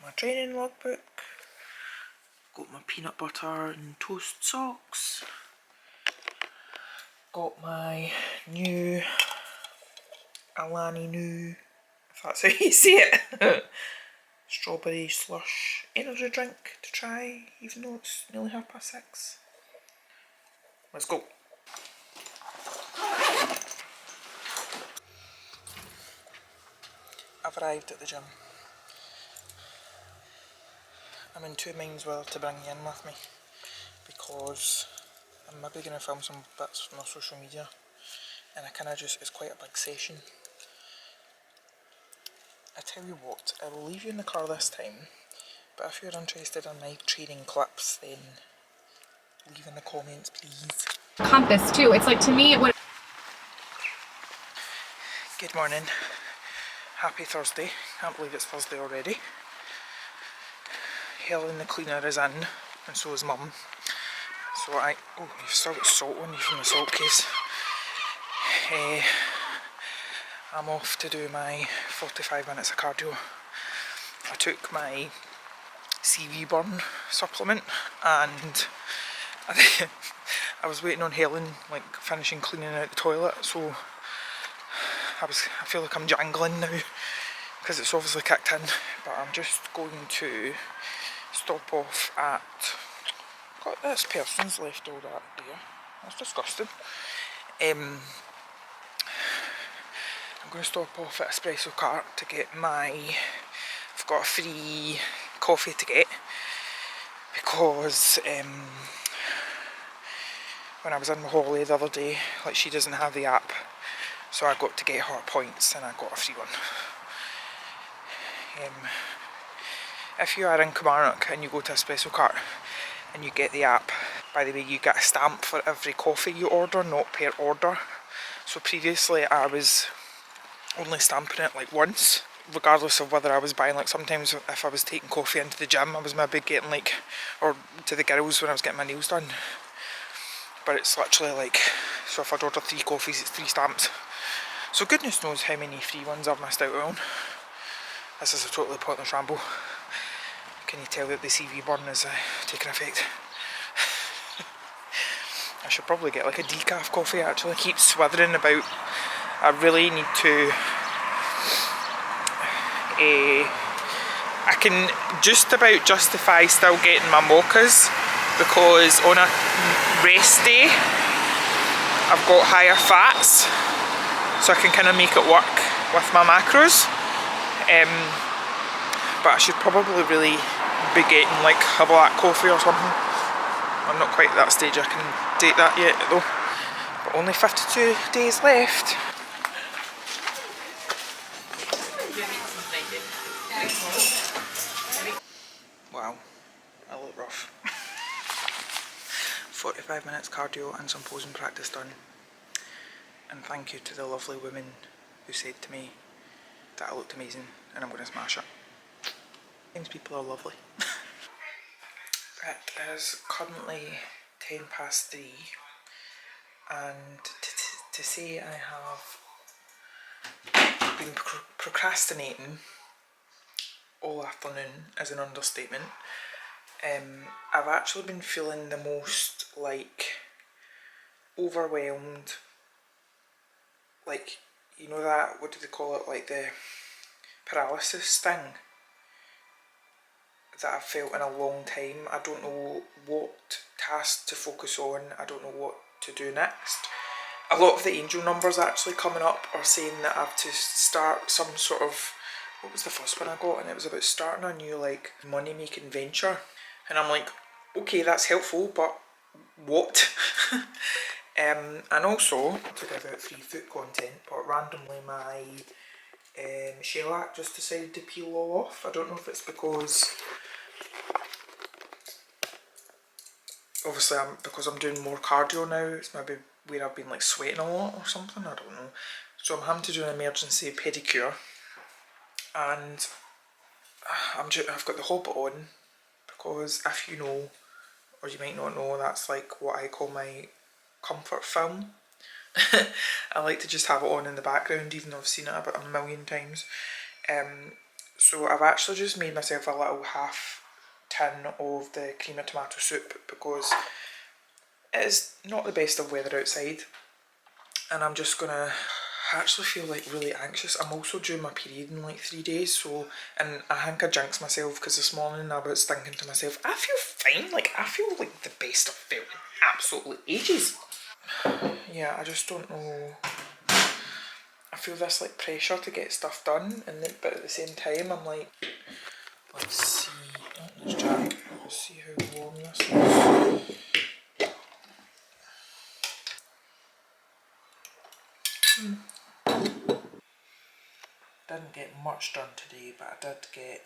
my training logbook, got my peanut butter and toast socks, got my new Alani new, if that's how you say it, strawberry slush energy drink to try, even though it's nearly 6:30. Let's go. I've arrived at the gym. I'm in two minds whether to bring you in with me because I'm maybe going to film some bits from my social media, and I kind of just, it's quite a big session. I tell you what, I will leave you in the car this time, but if you're interested in my training clips, then leave in the comments please. Compass too, it's like, to me it would. Good morning, happy Thursday, can't believe it's Thursday already. Helen the cleaner is in, and so is Mum. So oh, you've still got salt on you from the salt case. I'm off to do my 45 minutes of cardio. I took my CV burn supplement, and I was waiting on Helen, like finishing cleaning out the toilet, so I feel like I'm jangling now because it's obviously kicked in. But I'm just going to stop off at, God, this person's left all that there, that's disgusting. I'm going to stop off at Espresso Cart to get I've got a free coffee to get, because when I was in my holiday the other day, like, she doesn't have the app, so I got to get her points and I got a free one. If you are in Kilmarnock and you go to Espresso Cart and you get the app, by the way, you get a stamp for every coffee you order, not per order. So previously I was only stamping it like once, regardless of whether I was buying, like, sometimes if I was taking coffee into the gym, I was maybe getting, like, or to the girls when I was getting my nails done. But it's literally like, so if I'd order 3 coffees, it's 3 stamps. So goodness knows how many free ones I've missed out on. This is a totally pointless ramble. Can you tell that the CV burn is taking effect? I should probably get like a decaf coffee actually. I keep swithering about. I really need to. I can just about justify still getting my mochas, because on a rest day I've got higher fats, so I can kind of make it work with my macros. But I should probably really be getting like a black coffee or something. I'm not quite at that stage I can take that yet though. But only 52 days left. Wow, I look rough. 45 minutes cardio and some posing practice done. And thank you to the lovely women who said to me that I looked amazing and I'm going to smash it. Sometimes people are lovely. It is currently 3:10, and to say I have been procrastinating all afternoon is an understatement. I've actually been feeling the most like overwhelmed, like, you know that, what do they call it, like the paralysis thing that I've felt in a long time. I don't know what task to focus on, I don't know what to do next. A lot of the angel numbers actually coming up are saying that I have to start some sort of, what was the first one I got, and it was about starting a new like money making venture, and I'm like, okay, that's helpful, but what? And also to give out free food content, but randomly my shellac just decided to peel all off. I don't know if it's because obviously because I'm doing more cardio now, it's maybe where I've been like sweating a lot or something, I don't know. So I'm having to do an emergency pedicure, and I've got the Hobbit on, because if you know, or you might not know, that's like what I call my comfort film. I like to just have it on in the background, even though I've seen it about a million times. So I've actually just made myself a little half tin of the cream of tomato soup because it is not the best of weather outside, and I'm just gonna. I actually feel like really anxious. I'm also due my period in like 3 days, so, and I think I jinxed myself because this morning I was thinking to myself, I feel fine, like I feel like the best I've felt in absolutely ages. Yeah, I just don't know. I feel this like pressure to get stuff done, and then, but at the same time I'm like, let's see, let's try, let's see how warm this is. Didn't get much done today, but I did get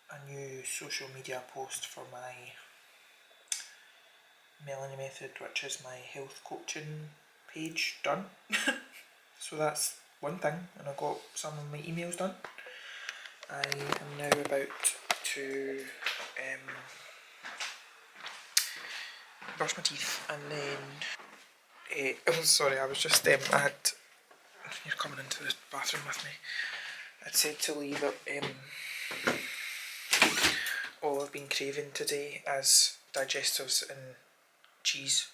a new social media post for my Melanie method, which is my health coaching page, done. So that's one thing, and I got some of my emails done. I am now about to brush my teeth, and then oh sorry, I was just I had, you're coming into the bathroom with me. I'd said to leave it all I've been craving today as digestives and cheese.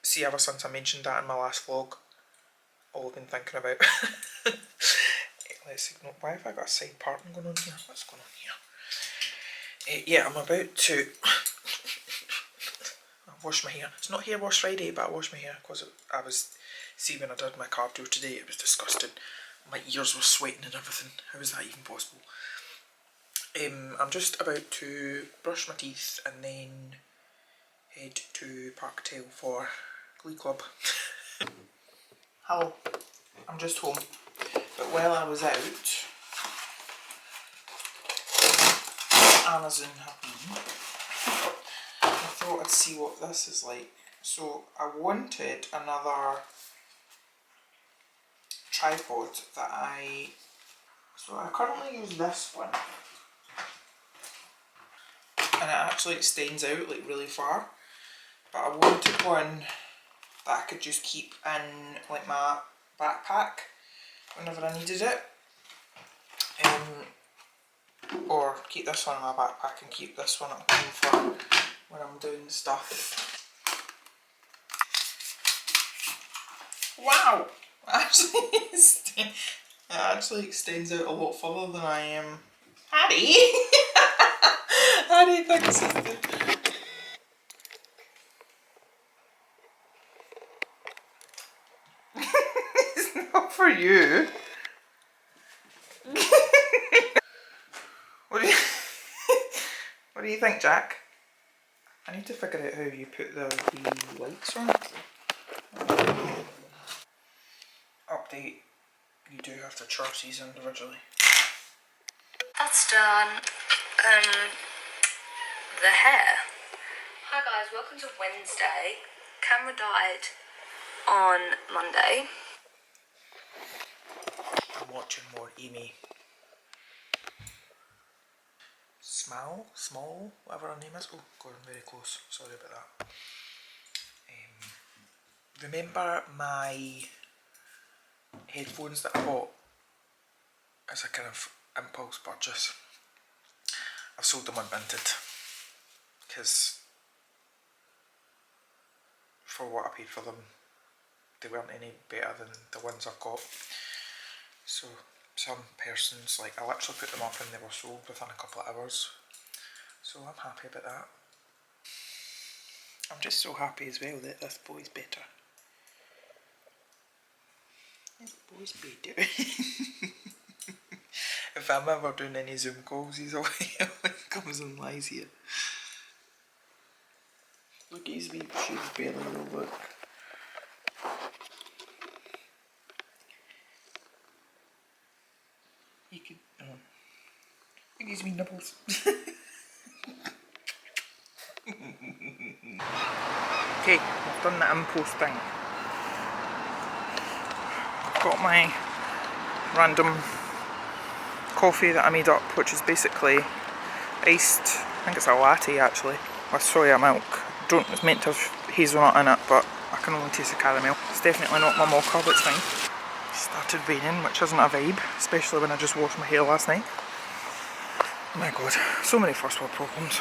See, ever since I mentioned that in my last vlog, all I've been thinking about. Let's ignore. Why have I got a side parting going on here? What's going on here? Yeah, I'm about to wash my hair. It's not hair wash Friday, but I washed my hair because I was, see, when I did my cardio today, it was disgusting. My ears were sweating and everything. How is that even possible? I'm just about to brush my teeth and then head to Parktail for Glee Club. Hello, I'm just home. But while I was out, Amazon have been. I thought I'd see what this is like. So I wanted another tripod that so I currently use this one. And it actually extends out like really far. But I wanted one that I could just keep in like my backpack whenever I needed it. Or keep this one in my backpack and keep this one at home for when I'm doing stuff. Wow! It actually extends out a lot further than I am. Harry! Harry thinks it's good. It's not for you. What do you what do you think, Jack? I need to figure out how you put the lights on. Update. You do have to charge these individually. That's done. The hair. Hi guys, welcome to Wednesday. Camera died on Monday. I'm watching more Amy Small, whatever her name is. Oh god, I'm very close. Sorry about that. Remember my headphones that I bought as a kind of impulse purchase? I've sold them unminted because for what I paid for them, they weren't any better than the ones I've got. So some persons, like, I literally put them up and they were sold within a couple of hours. So I'm happy about that. I'm just so happy as well that this boy's better. This boy's better. If I'm ever doing any Zoom calls, he's always comes and lies here. Look at his wee shaved belly though, look. He could, look at his wee nibbles. Okay, I've done the impulse thing. I've got my random coffee that I made up, which is basically iced, I think it's a latte actually, with soya milk. It's meant to have hazelnut in it, but I can only taste the caramel. It's definitely not my mocha, but it's fine. Started raining, which isn't a vibe, especially when I just washed my hair last night. Oh my god, so many first world problems.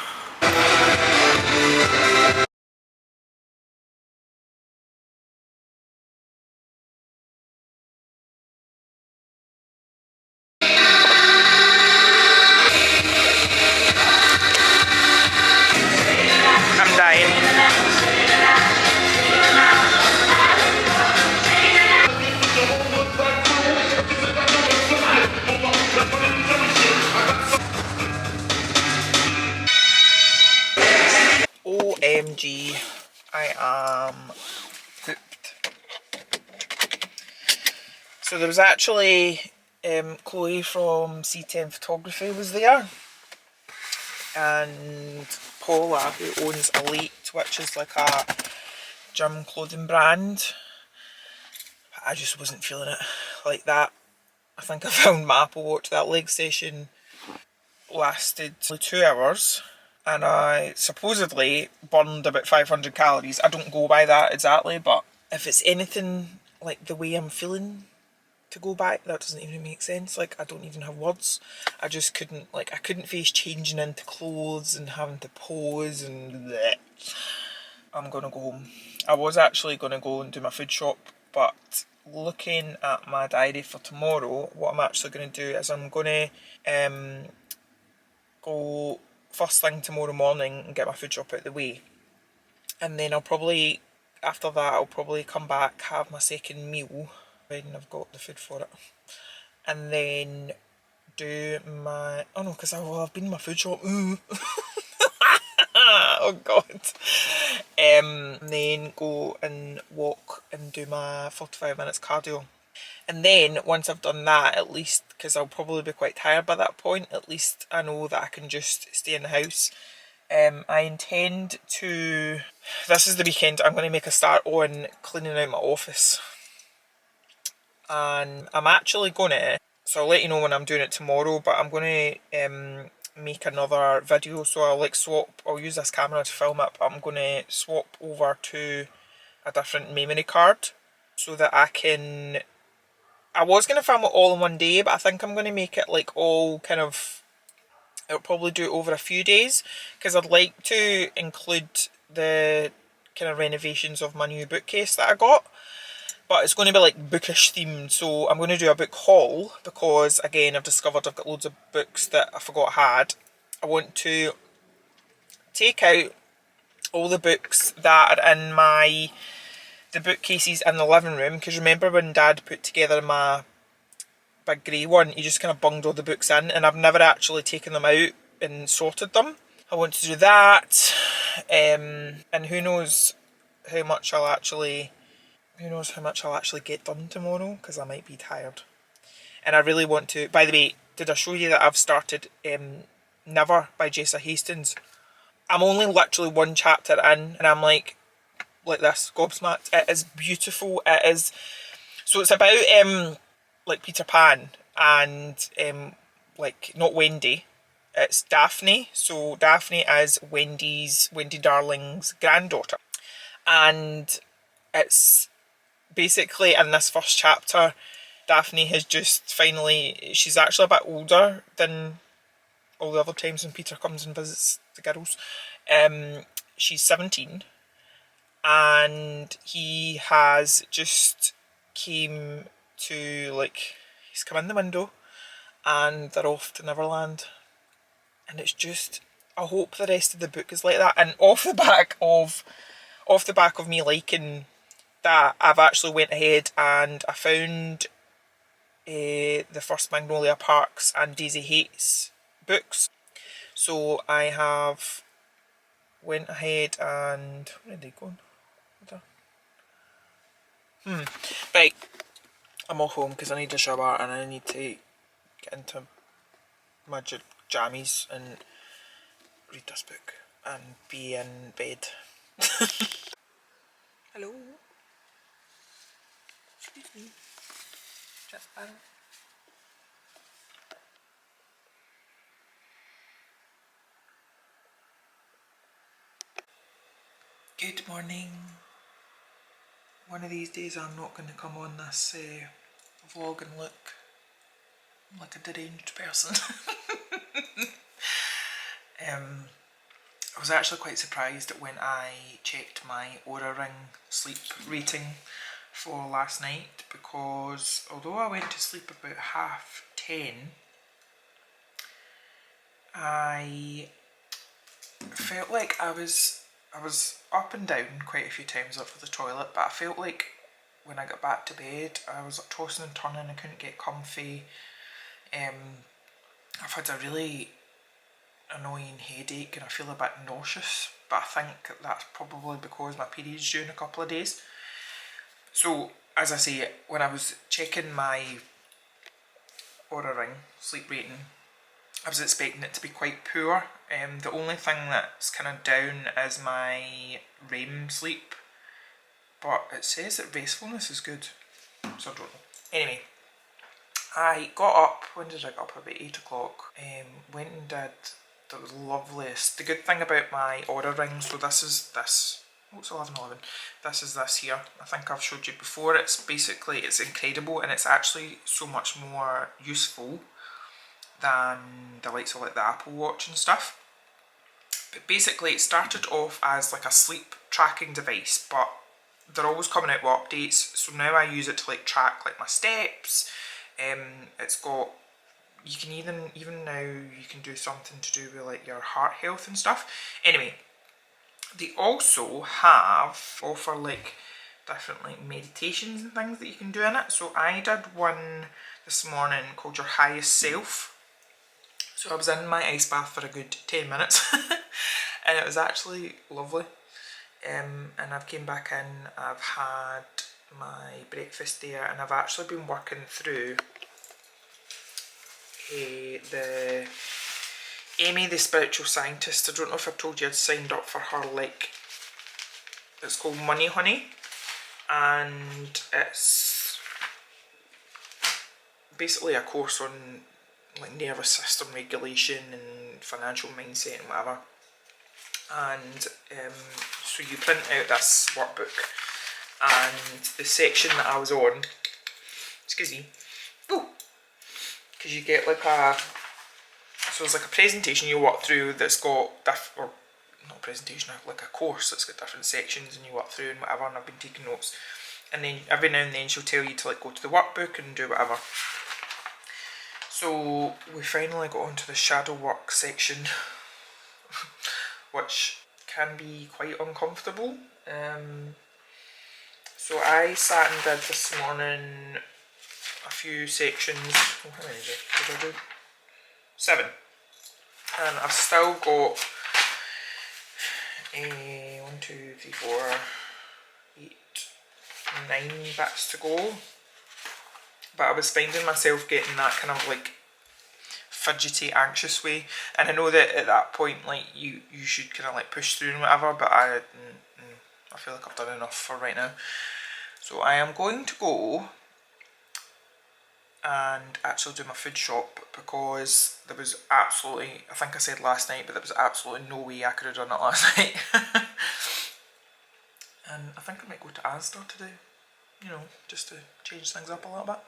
I'm dying. OMG, I am pooped. So there was actually Chloe from C10 Photography was there, and Paula, who owns Elite, which is like a gym clothing brand. I just wasn't feeling it like that. I think I found my Apple Watch. That leg session lasted 2 hours and I supposedly burned about 500 calories. I don't go by that exactly, but if it's anything like the way I'm feeling to go by, that doesn't even make sense. Like, I don't even have words. I just couldn't, like, I couldn't face changing into clothes and having to pose and bleh. I'm gonna go home. I was actually gonna go and do my food shop, but looking at my diary for tomorrow, what I'm actually gonna do is I'm gonna go first thing tomorrow morning and get my food shop out of the way, and then I'll probably, after that, I'll probably come back, have my second meal when I've got the food for it, and then do my, oh no, because I've been in my food shop, ooh. Oh god. Then go and walk and do my 45 minutes cardio. And then once I've done that, at least, because I'll probably be quite tired by that point, at least I know that I can just stay in the house. I intend to, this is the weekend, I'm going to make a start on cleaning out my office. And I'm actually going to, so I'll let you know when I'm doing it tomorrow, but I'm going to make another video, so I'll like swap, I'll use this camera to film it, but I'm going to swap over to a different memory card so that I can, I was going to film it all in one day, but I think I'm going to make it like all kind of, I'll probably do it over a few days, because I'd like to include the kind of renovations of my new bookcase that I got. But it's going to be like bookish themed, so I'm going to do a book haul, because again I've discovered I've got loads of books that I forgot I had. I want to take out all the books that are in the bookcases in the living room, because remember when Dad put together my big grey one, he just kind of bunged all the books in, and I've never actually taken them out and sorted them. I want to do that, and who knows how much I'll actually get done tomorrow, because I might be tired. And I really want to, by the way, did I show you that I've started Never by Jessa Hastings? I'm only literally one chapter in, and I'm like this, gobsmacked. It is beautiful. It is, so it's about like Peter Pan and like, not Wendy, it's Daphne. So Daphne is Wendy Darling's granddaughter, and it's basically in this first chapter, Daphne has just finally, she's actually a bit older than all the other times when Peter comes and visits the girls. She's 17, and he has just came to, like, he's come in the window and they're off to Neverland. And it's just, I hope the rest of the book is like that. And off the back of me liking that, I've actually went ahead and I found the first Magnolia Parks and Daisy Hates books. So I have went ahead and, where are they going? Right, I'm off home because I need a shower and I need to get into my jammies and read this book and be in bed. Hello. Excuse me. Just Good morning. One of these days I'm not going to come on this vlog and look like a deranged person. I was actually quite surprised when I checked my Oura Ring sleep rating for last night, because although I went to sleep about 10:30, I felt like I was up and down quite a few times up for the toilet, but I felt like when I got back to bed I was tossing and turning, I couldn't get comfy. I've had a really annoying headache and I feel a bit nauseous, but I think that's probably because my period's due in a couple of days. So as I say, when I was checking my Oura Ring sleep rating, I was expecting it to be quite poor. The only thing that's kind of down is my REM sleep, but it says that restfulness is good, so I don't know. Anyway, I got up, when did I get up? About 8 o'clock. Went and did the loveliest. The good thing about my Oura Ring, so this is this. Oh, it's 11:11. This is this here. I think I've showed you before. It's basically, it's incredible, and it's actually so much more useful than the likes of like the Apple Watch and stuff. But basically it started off as like a sleep tracking device, but they're always coming out with updates, so now I use it to like track like my steps. It's got, you can even now you can do something to do with like your heart health and stuff. Anyway, they also offer like different like meditations and things that you can do in it. So I did one this morning called Your Highest Self. So I was in my ice bath for a good 10 minutes and it was actually lovely. And I've came back in, I've had my breakfast there, and I've actually been working through the Amy the Spiritual Scientist. I don't know if I told you I'd signed up for her, like, it's called Money Honey, and it's basically a course on like nervous system regulation and financial mindset and whatever. And so you print out this workbook, and the section that I was on, excuse me, because you get like so it's like a presentation you walk through that's got or not a presentation, like a course that's got different sections and you walk through and whatever, and I've been taking notes, and then every now and then she'll tell you to like go to the workbook and do whatever. So we finally got onto the shadow work section, which can be quite uncomfortable. So I sat and did this morning a few sections. Oh, how many did I do? 7. And I've still got 1, 2, 3, 4, 8, 9 bits to go. But I was finding myself getting that kind of like fidgety, anxious way, and I know that at that point like you should kind of like push through and whatever, but I feel like I've done enough for right now. So I am going to go and actually do my food shop, because there was absolutely, I think I said last night, but there was absolutely no way I could have done it last night. And I think I might go to Asda today, you know, just to change things up a little bit.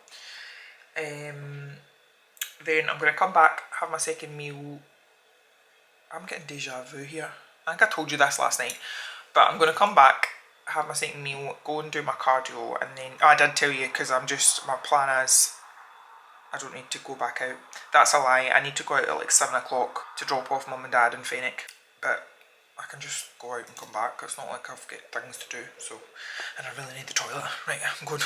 Then I'm going to come back, have my second meal. I'm getting deja vu here. I think I told you this last night, but I'm going to come back, have my second meal, go and do my cardio, and then, I did tell you, because my plan is, I don't need to go back out. That's a lie, I need to go out at like 7 o'clock to drop off mum and dad in Fenwick, but I can just go out and come back. It's not like I've got things to do, so, and I really need the toilet. Right, I'm going.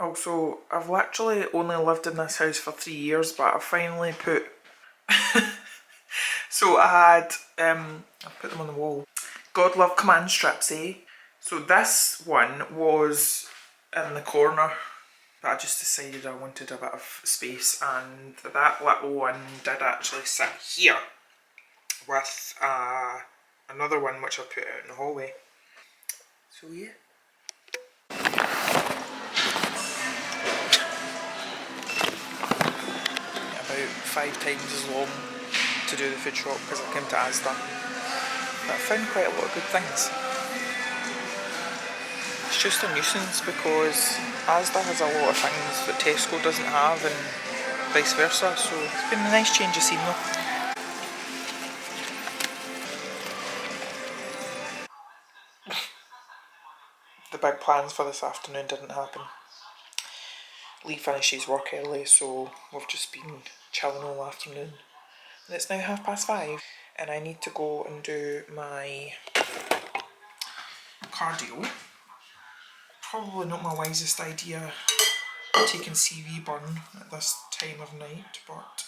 Also, I've literally only lived in this house for 3 years, but I finally put so I had I put them on the wall. God love command strips, eh? So this one was in the corner, but I just decided I wanted a bit of space, and that little one did actually sit here with another one which I put out in the hallway. So yeah. About 5 times as long to do the food shop because I came to Asda, but I found quite a lot of good things. It's just a nuisance because Asda has a lot of things that Tesco doesn't have and vice versa, so it's been a nice change of scene though. The big plans for this afternoon didn't happen. Lee finishes work early, so we've just been chilling all afternoon. And it's now 5:30 and I need to go and do my cardio. Probably not my wisest idea taking CV burn at this time of night, but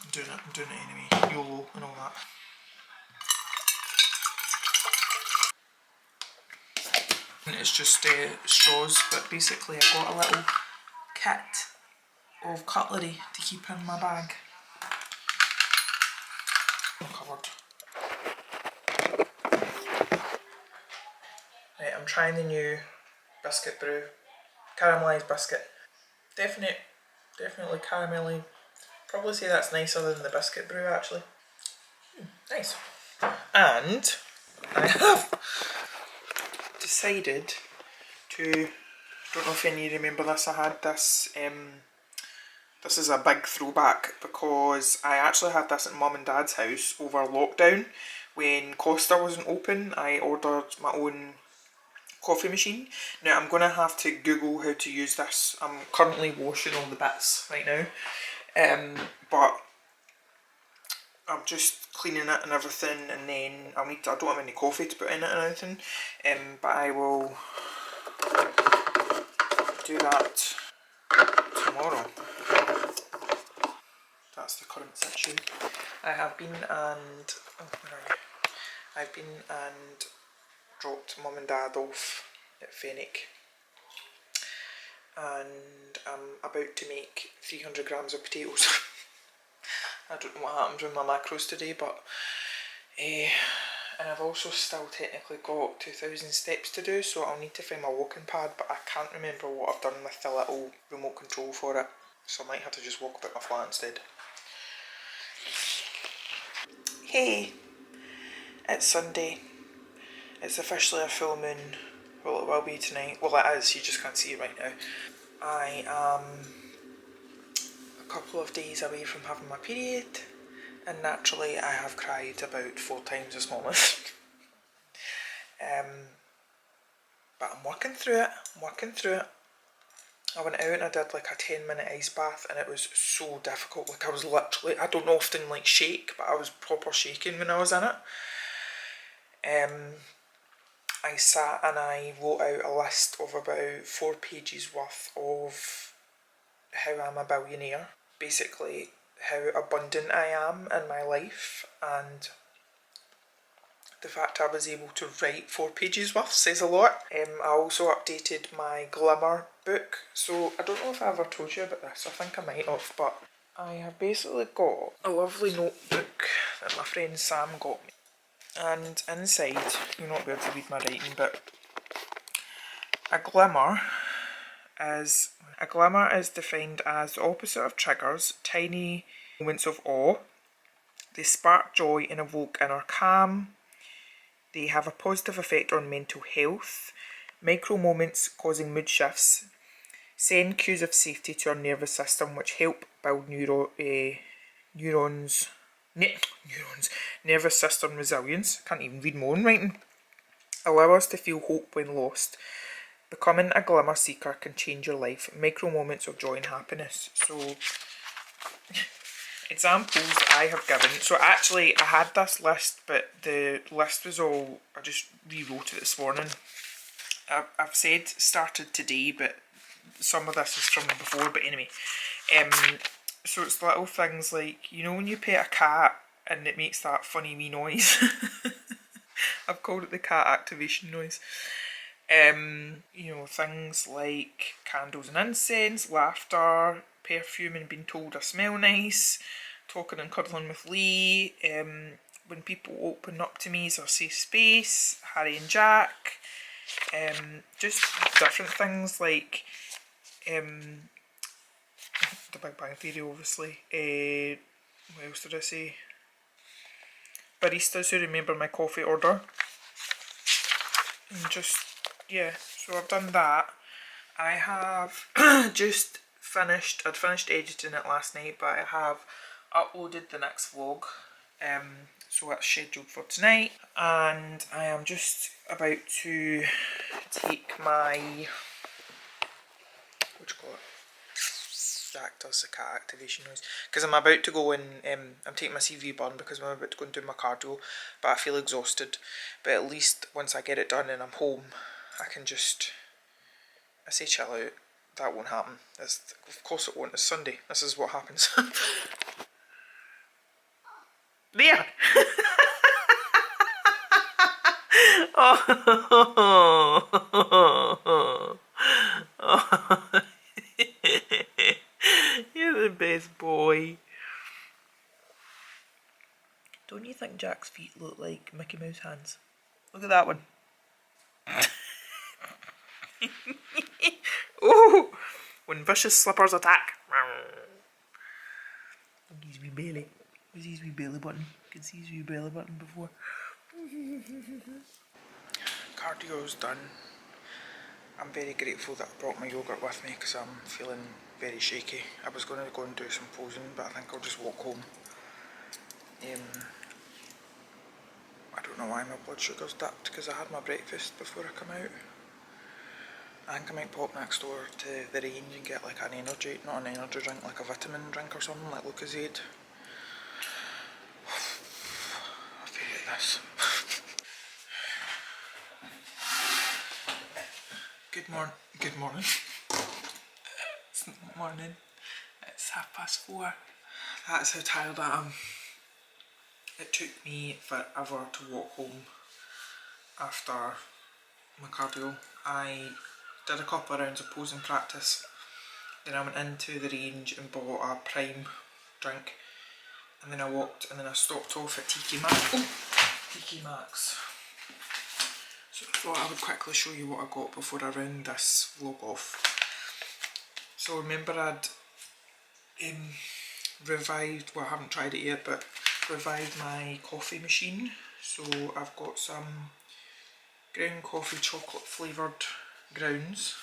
I'm doing it anyway. YOLO and all that. And it's just straws, but basically I got a little kit of cutlery to keep in my bag. I'm covered. Right, I'm trying the new biscuit brew. Caramelised biscuit. Definitely caramelly. Probably say that's nicer than the biscuit brew actually. Nice. And I have decided to, I don't know if any of you remember this, I had this, this is a big throwback because I actually had this at Mum and Dad's house over lockdown. When Costa wasn't open, I ordered my own coffee machine. Now I'm going to have to Google how to use this. I'm currently washing all the bits right now, but I'm just cleaning it and everything, and then I don't have any coffee to put in it and anything, but I will do that tomorrow. That's the current situation. I have been and, I've been and dropped Mum and Dad off at Fenwick, and I'm about to make 300 grams of potatoes. I don't know what happened with my macros today, but and I've also still technically got 2,000 steps to do, so I'll need to find my walking pad, but I can't remember what I've done with the little remote control for it, so I might have to just walk about my flat instead. Hey, it's Sunday. It's officially a full moon. Well, it will be tonight. Well, it is, you just can't see it right now. I am a couple of days away from having my period, and naturally I have cried about 4 times this morning. But I'm working through it. I went out and I did like a 10-minute ice bath, and it was so difficult. Like I was literally, I don't often like shake, but I was proper shaking when I was in it. I sat and I wrote out a list of about 4 pages worth of how I'm a billionaire. Basically how abundant I am in my life, and the fact I was able to write 4 pages worth says a lot. I also updated my Glimmer book, so I don't know if I ever told you about this, I think I might have, but I have basically got a lovely notebook that my friend Sam got me, and inside, you'll not be able to read my writing, but a glimmer is defined as the opposite of triggers, tiny moments of awe. They spark joy and evoke inner calm. They have a positive effect on mental health. Micro moments causing mood shifts send cues of safety to our nervous system, which help build nervous system resilience. Can't even read my own writing. Allow us to feel hope when lost. Becoming a glimmer seeker can change your life. Micro moments of joy and happiness. So, examples I have given. So actually I had this list, but the list was all, I just rewrote it this morning. I've said started today, but some of this is from before, but anyway. So it's little things like, you know when you pet a cat and it makes that funny wee noise? I've called it the cat activation noise. You know, things like candles and incense, laughter, perfume and being told I smell nice, talking and cuddling with Lee, when people open up to me as a safe space, Harry and Jack, just different things like The Big Bang Theory obviously, what else did I say? Baristas who remember my coffee order, and just yeah, so I've done that. I have just finished, I'd finished editing it last night, but I have uploaded the next vlog, so it's scheduled for tonight, and I am just about to take my, what do you call it? Jack does the cat activation noise, because I'm about to go and I'm taking my CV burn because I'm about to go and do my cardio, but I feel exhausted. But at least once I get it done and I'm home, I can just, I say chill out. That won't happen. Of course it won't. It's Sunday. This is what happens. There. Oh. You're the best boy. Don't you think Jack's feet look like Mickey Mouse hands? Look at that one. Oh! When vicious slippers attack. Look at his wee belly. Where's his wee belly button? You can see his wee belly button before. Cardio's done. I'm very grateful that I brought my yogurt with me because I'm feeling very shaky. I was going to go and do some posing, but I think I'll just walk home. I don't know why my blood sugar's dipped because I had my breakfast before I come out. I think I might pop next door to the range and get like an energy, not an energy drink, like a vitamin drink or something, like Lucozade. I feel like this. Good morning. It's not morning. It's 4:30. That's how tired I am. It took me forever to walk home after my cardio. I did a couple of rounds of posing practice, then I went into the range and bought a prime drink, and then I walked, and then I stopped off at TkMaxx. Oh, TkMaxx. So I thought I would quickly show you what I got before I round this vlog off. So remember I'd revived, well I haven't tried it yet, but revived my coffee machine. So I've got some ground coffee chocolate flavoured grounds.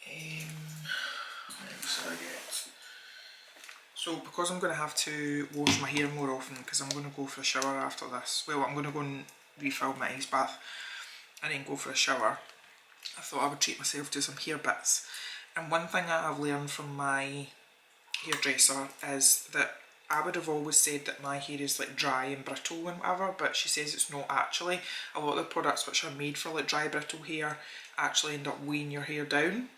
What else did I get? So because I'm going to have to wash my hair more often because I'm going to go for a shower after this. Well, I'm going to go and refill my ice bath and then go for a shower. I thought I would treat myself to some hair bits. And one thing that I've learned from my hairdresser is that I would have always said that my hair is like dry and brittle and whatever, but she says it's not actually. A lot of the products which are made for like dry brittle hair actually end up weighing your hair down.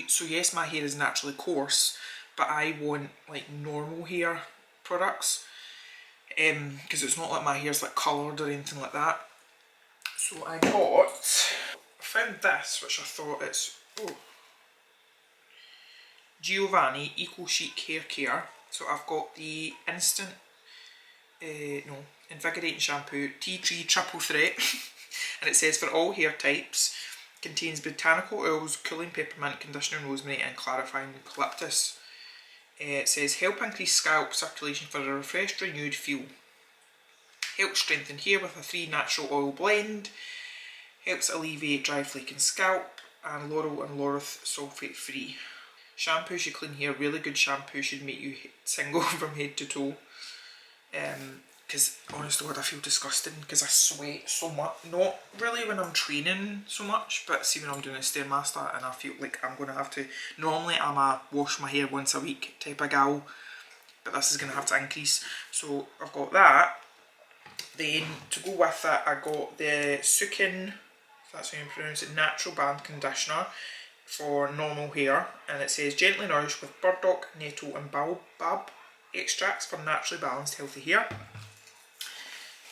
So yes, my hair is naturally coarse, but I want like normal hair products because it's not like my hair's like coloured or anything like that. So I found this, which I thought it's Giovanni Eco Chic Hair Care. So I've got the instant invigorating shampoo, tea tree triple threat, and it says for all hair types, contains botanical oils, cooling peppermint, conditioner rosemary and clarifying eucalyptus. It says help increase scalp circulation for a refreshed, renewed feel. Helps strengthen hair with a 3 natural oil blend. Helps alleviate dry flaking scalp, and laurel and laureth sulfate free. Shampoo should clean hair. Really good shampoo should make you tingle from head to toe. Because honest to God, I feel disgusting because I sweat so much. Not really when I'm training so much, but see when I'm doing a Stairmaster and I feel like I'm going to have to. Normally I'm a wash my hair once a week type of gal, but this is going to have to increase. So I've got that. Then to go with it, I got the Sukin, if that's how you pronounce it, natural band conditioner for normal hair, and it says gently nourished with burdock, nettle and baobab extracts for naturally balanced healthy hair.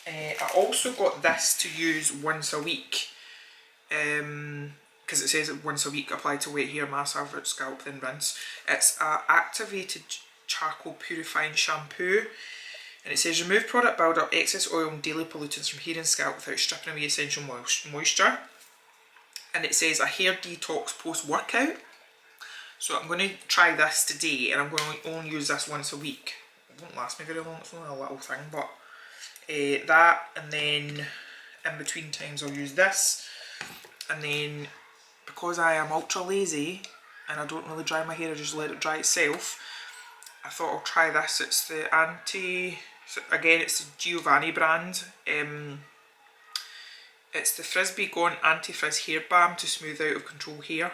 I also got this to use once a week because it says that once a week apply to wet hair, massage out scalp then rinse. It's a activated charcoal purifying shampoo, and it says remove product build up excess oil and daily pollutants from hair and scalp without stripping away essential moisture. And it says a hair detox post workout. So I'm going to try this today, and I'm going to only use this once a week. It won't last me very long, it's only a little thing, but that, and then in between times I'll use this. And then because I am ultra lazy and I don't really dry my hair, I just let it dry itself, I thought I'll try this. It's the again it's the Giovanni brand. It's the Frisbee Gone Anti-Frizz Hair Balm to smooth out of control hair.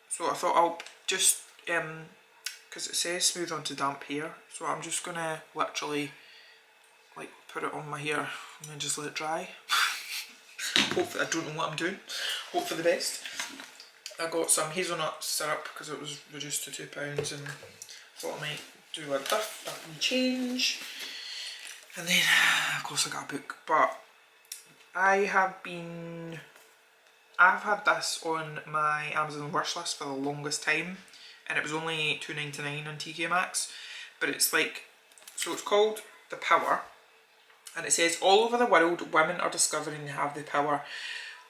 So I thought I'll just, because it says smooth onto damp hair, so I'm just gonna literally like put it on my hair and then just let it dry. Hopefully, I don't know what I'm doing. Hope for the best. I got some hazelnut syrup because it was reduced to £2 and thought I might do a diff and change. And then, of course, I got a book, but I've had this on my Amazon wish list for the longest time, and it was only $2.99 on TkMaxx. But it's like, so it's called The Power, and it says all over the world women are discovering they have the power.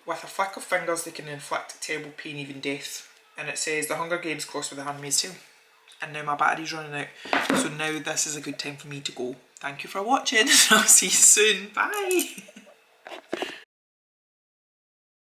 With a flick of fingers they can inflict terrible pain, even death. And it says the Hunger Games crossed with the Handmaid's Tale. And now my battery's running out, so now this is a good time for me to go. Thank you for watching. I'll see you soon. Bye.